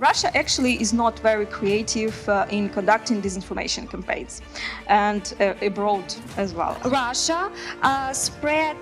Russia actually is not very creative in conducting disinformation campaigns, and abroad as well. Russia spread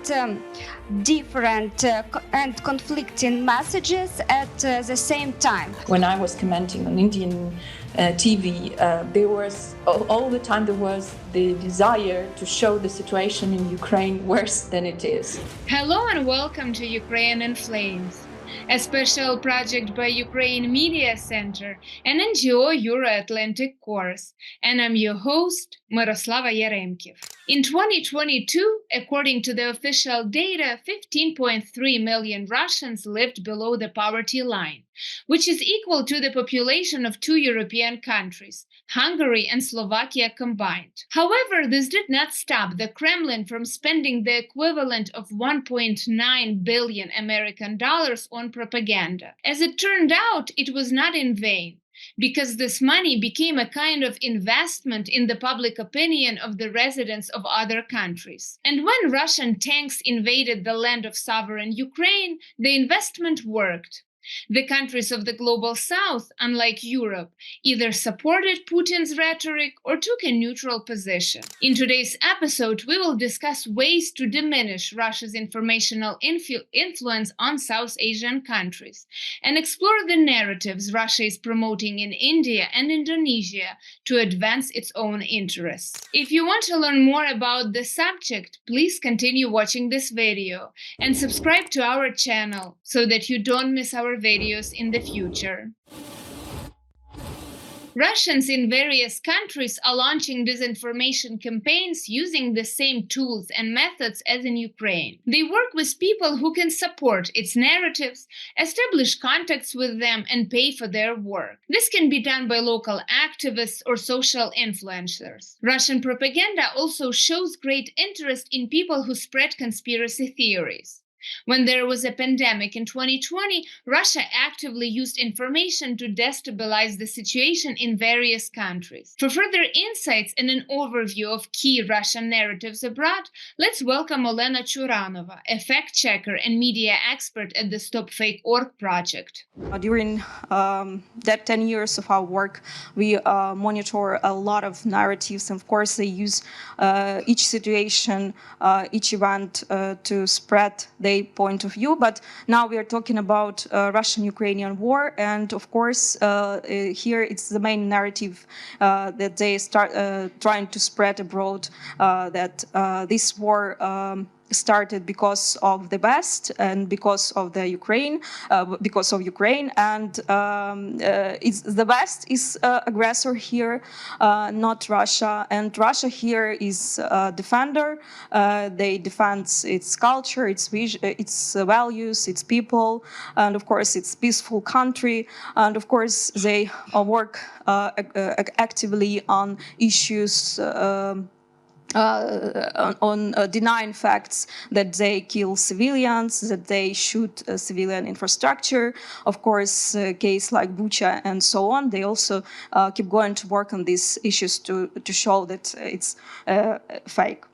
different and conflicting messages at the same time. When I was commenting on Indian TV, there was all the time the desire to show the situation in Ukraine worse than it is. Hello and welcome to Ukraine in Flames, a special project by Ukraine Media Center and NGO Euro-Atlantic Course, and I'm your host, Myroslava Yaremkiv. In 2022, according to the official data, 15.3 million Russians lived below the poverty line, which is equal to the population of two European countries, Hungary and Slovakia combined. However, this did not stop the Kremlin from spending the equivalent of 1.9 billion American dollars on propaganda. As it turned out, it was not in vain, because this money became a kind of investment in the public opinion of the residents of other countries. And when Russian tanks invaded the land of sovereign Ukraine, the investment worked. The countries of the global south, unlike Europe, either supported Putin's rhetoric or took a neutral position. In today's episode, we will discuss ways to diminish Russia's informational influence on South Asian countries and explore the narratives Russia is promoting in India and Indonesia to advance its own interests. If you want to learn more about the subject, please continue watching this video and subscribe to our channel so that you don't miss our videos in the future. Russians in various countries are launching disinformation campaigns using the same tools and methods as in Ukraine. They work with people who can support its narratives, establish contacts with them, and pay for their work. This can be done by local activists or social influencers. Russian propaganda also shows great interest in people who spread conspiracy theories. When there was a pandemic in 2020, Russia actively used information to destabilize the situation in various countries. For further insights and an overview of key Russian narratives abroad, let's welcome Olena Churanova, a fact-checker and media expert at the StopFake.org project. During that 10 years of our work, we monitor a lot of narratives, and of course they use each situation, each event to spread their point of view. But now we are talking about Russian-Ukrainian war, and of course here it's the main narrative that they start trying to spread abroad, that this war started because of the West and because of the Ukraine, and it's the West is aggressor here, not Russia, and Russia here is a defender. They defend its culture, its values, its people, and of course its peaceful country, and of course they work actively on issues on denying facts that they kill civilians, that they shoot civilian infrastructure. Of course, case like Bucha and so on, they also keep going to work on these issues to show that it's fake.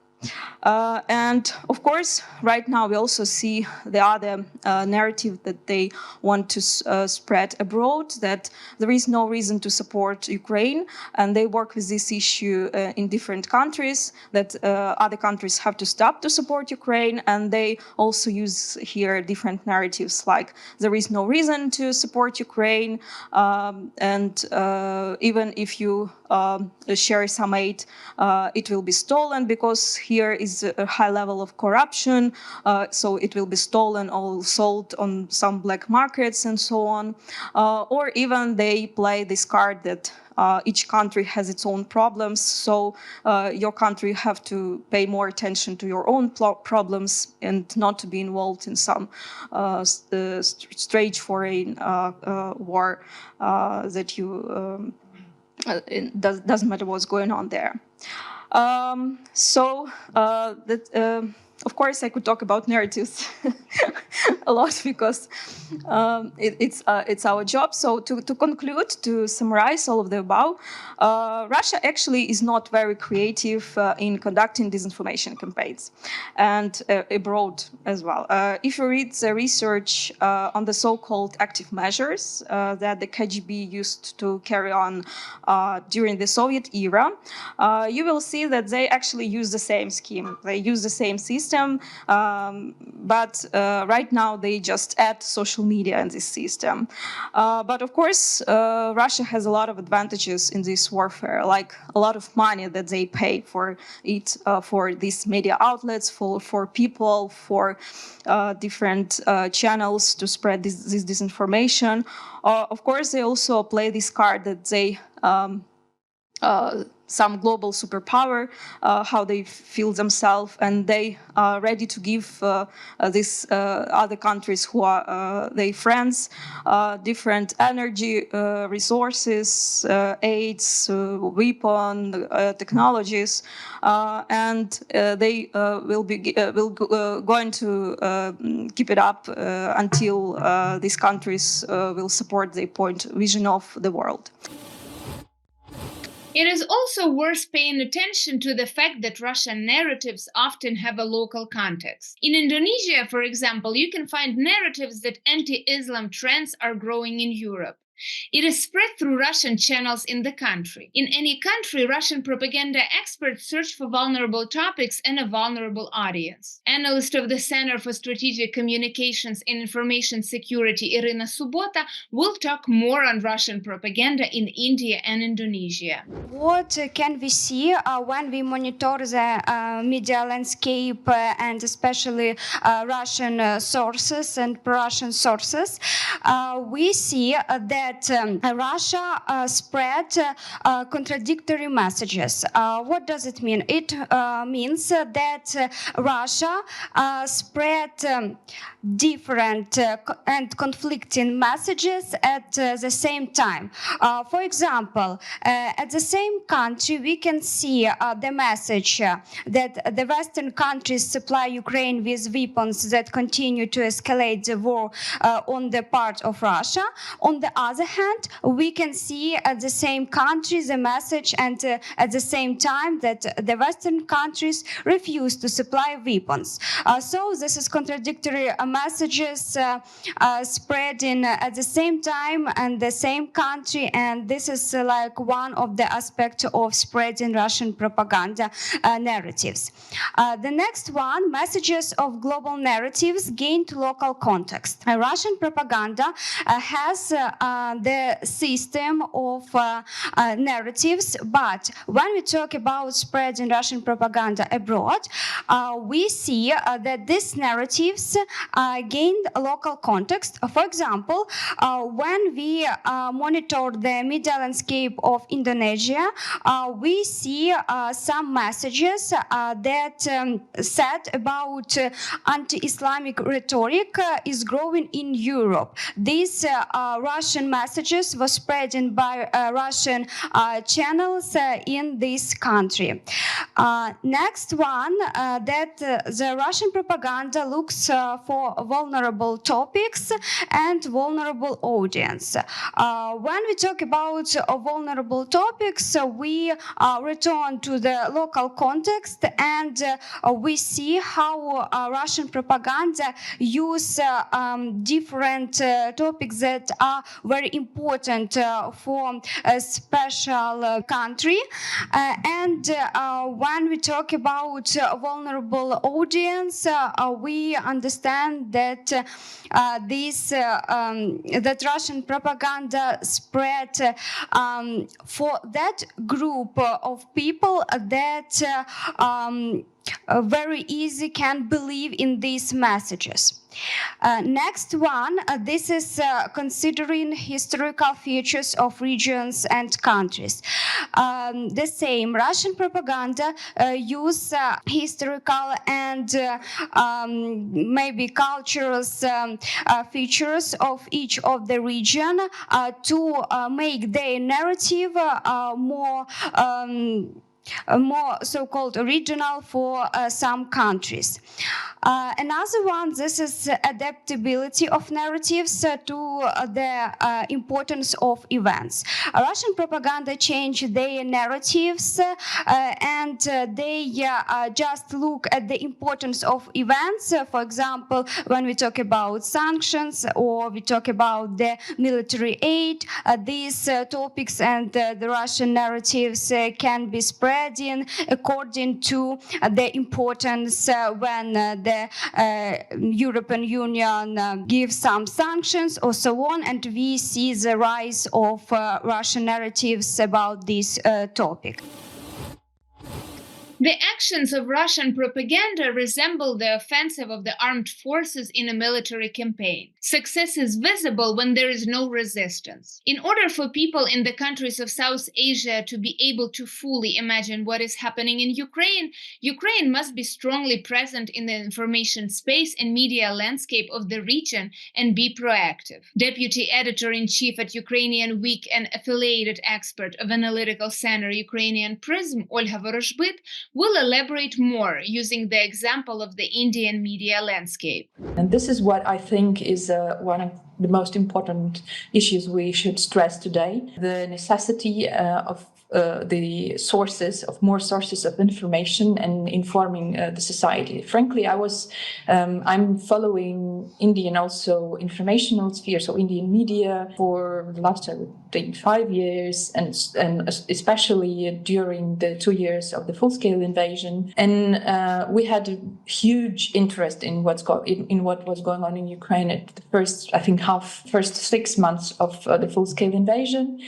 And of course, right now we also see the other narrative that they want to spread abroad, that there is no reason to support Ukraine, and they work with this issue in different countries, that other countries have to stop to support Ukraine, and they also use here different narratives like there is no reason to support Ukraine, and even if you share some aid, it will be stolen because here is a high level of corruption, so it will be stolen or sold on some black markets and so on. Or even they play this card that each country has its own problems, so your country have to pay more attention to your own problems and not to be involved in some strange foreign war that you it doesn't matter what's going on there. Of course, I could talk about narratives a lot because it's our job. So to conclude, to summarize all of the above, Russia actually is not very creative in conducting disinformation campaigns, and abroad as well. If you read the research on the so-called active measures that the KGB used to carry on during the Soviet era, you will see that they actually use the same scheme. They use the same system. But right now they just add social media in this system. But of course, Russia has a lot of advantages in this warfare, like a lot of money that they pay for it, for these media outlets, for people, for different channels to spread this disinformation. Of course, they also play this card that they some global superpower, how they feel themselves, and they are ready to give these other countries who are their friends different energy, resources, aids, weapon, technologies, and they will going to keep it up until these countries will support their point vision of the world. It is also worth paying attention to the fact that Russian narratives often have a local context. In Indonesia, for example, you can find narratives that anti-Islam trends are growing in Europe. It is spread through Russian channels in the country. In any country, Russian propaganda experts search for vulnerable topics and a vulnerable audience. Analyst of the Center for Strategic Communications and Information Security, Olena Subota, will talk more on Russian propaganda in India and Indonesia. What can we see when we monitor the media landscape and especially Russian sources and pro-Russian sources? We see that Russia spread contradictory messages. What does it mean? It means that Russia spread different and conflicting messages at the same time. For example, at the same country, we can see the message that the Western countries supply Ukraine with weapons that continue to escalate the war on the part of Russia. On the other hand, we can see at the same country the message and at the same time that the Western countries refuse to supply weapons. So this is contradictory messages spreading at the same time and the same country, and this is like one of the aspects of spreading Russian propaganda narratives. The next one, messages of global narratives gained local context. Russian propaganda has the system of narratives, but when we talk about spreading Russian propaganda abroad, we see that these narratives gained local context. For example, when we monitor the media landscape of Indonesia, we see some messages that said about anti-Islamic rhetoric is growing in Europe. These Russian messages were spreading by Russian channels in this country. Next one, that the Russian propaganda looks for vulnerable topics and vulnerable audience. When we talk about vulnerable topics, we return to the local context and we see how Russian propaganda use different topics that are very important for a special country. And when we talk about vulnerable audience, we understand that that Russian propaganda spread for that group of people that very easy can believe in these messages. Next one, this is considering historical features of regions and countries. The same Russian propaganda use historical and maybe cultural features of each of the region to make their narrative more more so-called original for some countries. Another one, this is adaptability of narratives to the importance of events. Russian propaganda changed their narratives and they just look at the importance of events. For example, when we talk about sanctions or we talk about the military aid, these topics and the Russian narratives can be spreading according to the importance when the European Union gives some sanctions or so on, and we see the rise of Russian narratives about this topic. The actions of Russian propaganda resemble the offensive of the armed forces in a military campaign. Success is visible when there is no resistance. In order for people in the countries of South Asia to be able to fully imagine what is happening in Ukraine, Ukraine must be strongly present in the information space and media landscape of the region and be proactive. Deputy Editor-in-Chief at Ukrainian Week and affiliated expert of Analytical Center Ukrainian Prism, Olena Vorozhbyt, will elaborate more using the example of the Indian media landscape. And this is what I think is one of the most important issues we should stress today, the necessity of the sources of more sources of information and informing the society. Frankly, I'm following Indian also informational sphere, so Indian media for the last 5 years, and especially during the 2 years of the full-scale invasion. And we had a huge interest in what was going on in Ukraine at the first 6 months of the full-scale invasion.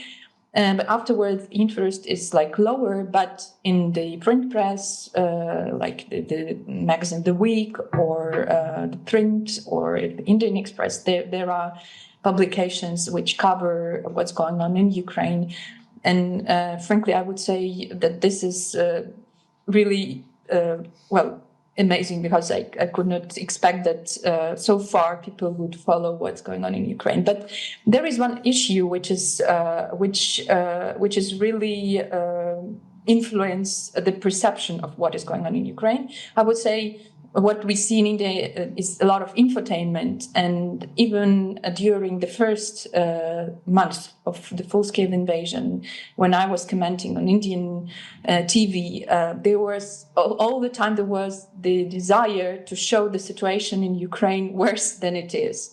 But afterwards, interest is lower. But in the print press, like the magazine The Week or the Print or the Indian Express, there are publications which cover what's going on in Ukraine. And frankly, I would say that this is really amazing, because I could not expect that so far people would follow what's going on in Ukraine. But there is one issue which is really influence the perception of what is going on in Ukraine. I would say what we see in India is a lot of infotainment, and even during the first month of the full-scale invasion, when I was commenting on Indian TV, there was all the time the desire to show the situation in Ukraine worse than it is.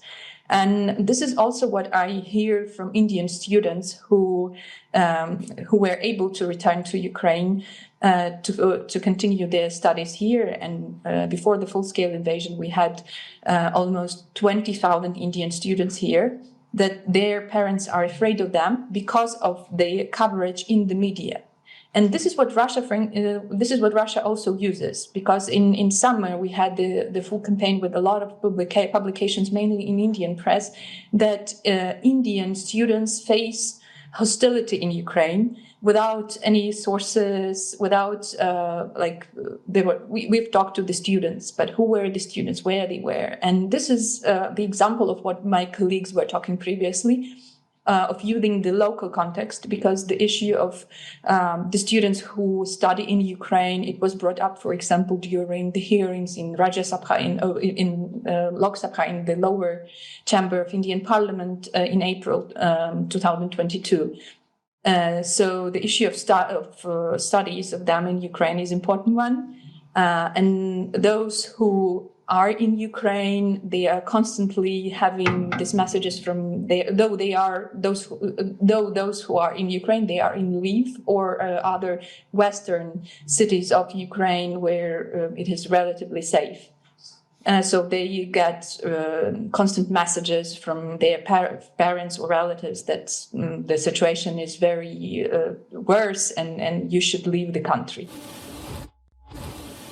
And this is also what I hear from Indian students who were able to return to Ukraine to continue their studies here. And before the full-scale invasion, we had almost 20,000 Indian students here, that their parents are afraid of them because of the coverage in the media. And this is what Russia also uses, because in summer we had the full campaign with a lot of publications, mainly in Indian press, that Indian students face hostility in Ukraine without any sources, without we've talked to the students, but who were the students, where they were. And this is the example of what my colleagues were talking previously, of using the local context, because the issue of the students who study in Ukraine, it was brought up, for example, during the hearings in Rajya Sabha, in Lok Sabha, in the lower chamber of Indian Parliament in April 2022. So the issue of studies of them in Ukraine is an important one. And those who are in Ukraine, they are constantly having these messages from those who are in Ukraine, they are in Lviv or other western cities of Ukraine where it is relatively safe. So they get constant messages from their parents or relatives that the situation is very worse and you should leave the country.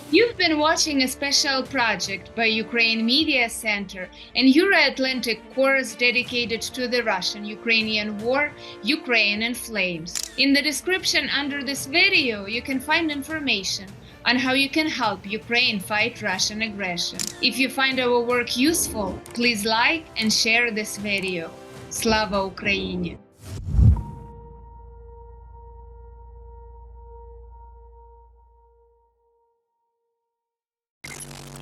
You've been watching a special project by Ukraine Media Center and Euro-Atlantic course dedicated to the Russian-Ukrainian war, Ukraine in Flames. In the description under this video, you can find information on how you can help Ukraine fight Russian aggression. If you find our work useful, please like and share this video. Slava Ukraini!